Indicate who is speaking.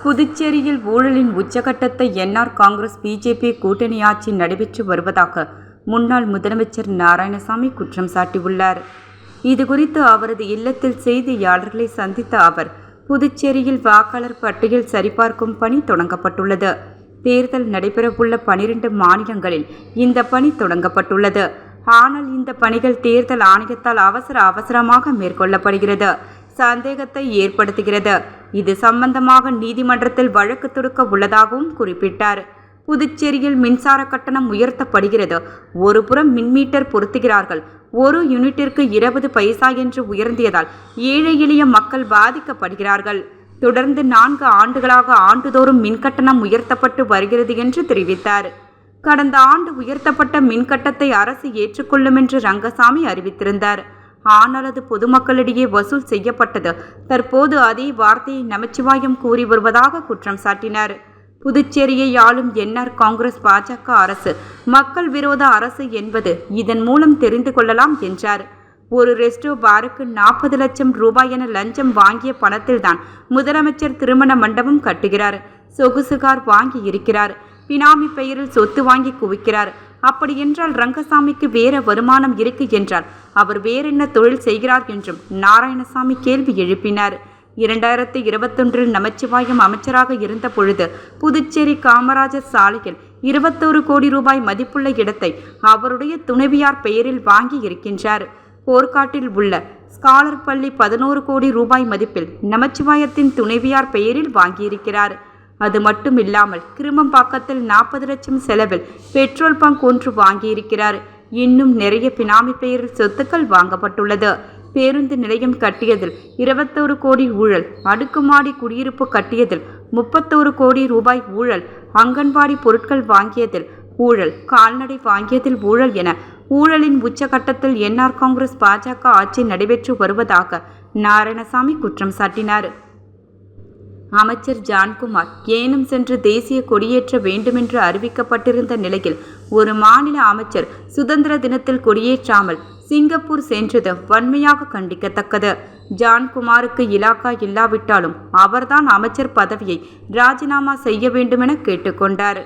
Speaker 1: புதுச்சேரியில் ஊழலின் உச்சகட்டத்தை NR Congress BJP கூட்டணி ஆட்சி நடைபெற்று வருவதாக முன்னாள் முதலமைச்சர் நாராயணசாமி குற்றம் சாட்டியுள்ளார். இதுகுறித்து அவரது இல்லத்தில் செய்தியாளர்களை சந்தித்த அவர், புதுச்சேரியில் வாக்காளர் பட்டியல் சரிபார்க்கும் பணி தொடங்கப்பட்டுள்ளது. தேர்தல் நடைபெறவுள்ள 12 மாநிலங்களில் இந்த பணி தொடங்கப்பட்டுள்ளது. ஆனால் இந்த பணிகள் தேர்தல் ஆணையத்தால் அவசரமாக மேற்கொள்ளப்படுகிறது. சந்தேகத்தை ஏற்படுத்துகிறது. இது சம்பந்தமாக நீதிமன்றத்தில் வழக்கு தொடுக்க உள்ளதாகவும் குறிப்பிட்டார். புதுச்சேரியில் மின்சார கட்டணம் உயர்த்தப்படுகிறது. ஒரு புறம் மின்மீட்டர் பொருத்துகிறார்கள். ஒரு யூனிட்டிற்கு 20 பைசா என்று உயர்ந்தியதால் ஏழை எளிய மக்கள் பாதிக்கப்படுகிறார்கள். தொடர்ந்து 4 ஆண்டுகளாக ஆண்டுதோறும் மின்கட்டணம் உயர்த்தப்பட்டு வருகிறது என்று தெரிவித்தார். கடந்த ஆண்டு உயர்த்தப்பட்ட மின்கட்டணத்தை அரசு ஏற்றுக்கொள்ளும் என்று ரங்கசாமி அறிவித்திருந்தார். ஆனால் அது பொதுமக்களிடையே வசூல் செய்யப்பட்டது. தற்போது அதே வார்த்தையை நமச்சிவாயம் கூறி வருவதாக குற்றம் சாட்டினார். புதுச்சேரியை ஆளும் என்ஆர் காங்கிரஸ் பாஜக அரசு மக்கள் விரோத அரசு என்பது இதன் மூலம் தெரிந்து கொள்ளலாம் என்றார். ஒரு ரெஸ்டோ பாருக்கு 40 லட்சம் ரூபாய் என லஞ்சம் வாங்கிய பணத்தில்தான் முதலமைச்சர் திருமண மண்டபம் கட்டுகிறார். சொகுசு கார் வாங்கி இருக்கிறார். பினாமி பெயரில் சொத்து வாங்கி குவிக்கிறார். அப்படி என்றால் ரங்கசாமிக்கு வேற வருமானம் இருக்கு என்றால் அவர் வேறென்ன தொழில் செய்கிறார் என்றும் நாராயணசாமி கேள்வி எழுப்பினார். 2021 நமச்சிவாயம் அமைச்சராக இருந்த பொழுது புதுச்சேரி காமராஜர் சாலையில் 21 கோடி ரூபாய் மதிப்புள்ள இடத்தை அவருடைய துணைவியார் பெயரில் வாங்கி இருக்கின்றார். போர்க்காட்டில் உள்ள ஸ்காலர் பள்ளி 11 கோடி ரூபாய் மதிப்பில் நமச்சிவாயத்தின் துணைவியார் பெயரில் வாங்கியிருக்கிறார். அது மட்டும் இல்லாமல் கிருமம்பாக்கத்தில் 40 லட்சம் செலவில் பெட்ரோல் பங்க் ஒன்று வாங்கியிருக்கிறார். இன்னும் நிறைய பினாமி பெயரில் சொத்துக்கள் வாங்கப்பட்டுள்ளது. பேருந்து நிலையம் கட்டியதில் 21 கோடி ஊழல். அடுக்குமாடி குடியிருப்பு கட்டியதில் 31 கோடி ரூபாய் ஊழல். அங்கன்வாடி பொருட்கள் வாங்கியதில் ஊழல். கால்நடை வாங்கியதில் ஊழல் என ஊழலின் உச்சகட்டத்தில் என்ஆர் காங்கிரஸ் பாஜக ஆட்சி நடைபெற்று வருவதாக நாராயணசாமி குற்றம் சாட்டினார். அமைச்சர் ஜான்குமார் ஏனும் சென்று தேசிய கொடியேற்ற வேண்டுமென்று அறிவிக்கப்பட்டிருந்த நிலையில் ஒரு மாநில அமைச்சர் சுதந்திர தினத்தில் கொடியேற்றாமல் சிங்கப்பூர் சென்றது வன்மையாக கண்டிக்கத்தக்கது. ஜான்குமாருக்கு இலாக்கா இல்லாவிட்டாலும் அவர்தான் அமைச்சர் பதவியை ராஜினாமா செய்ய வேண்டுமென கேட்டுக்கொண்டார்.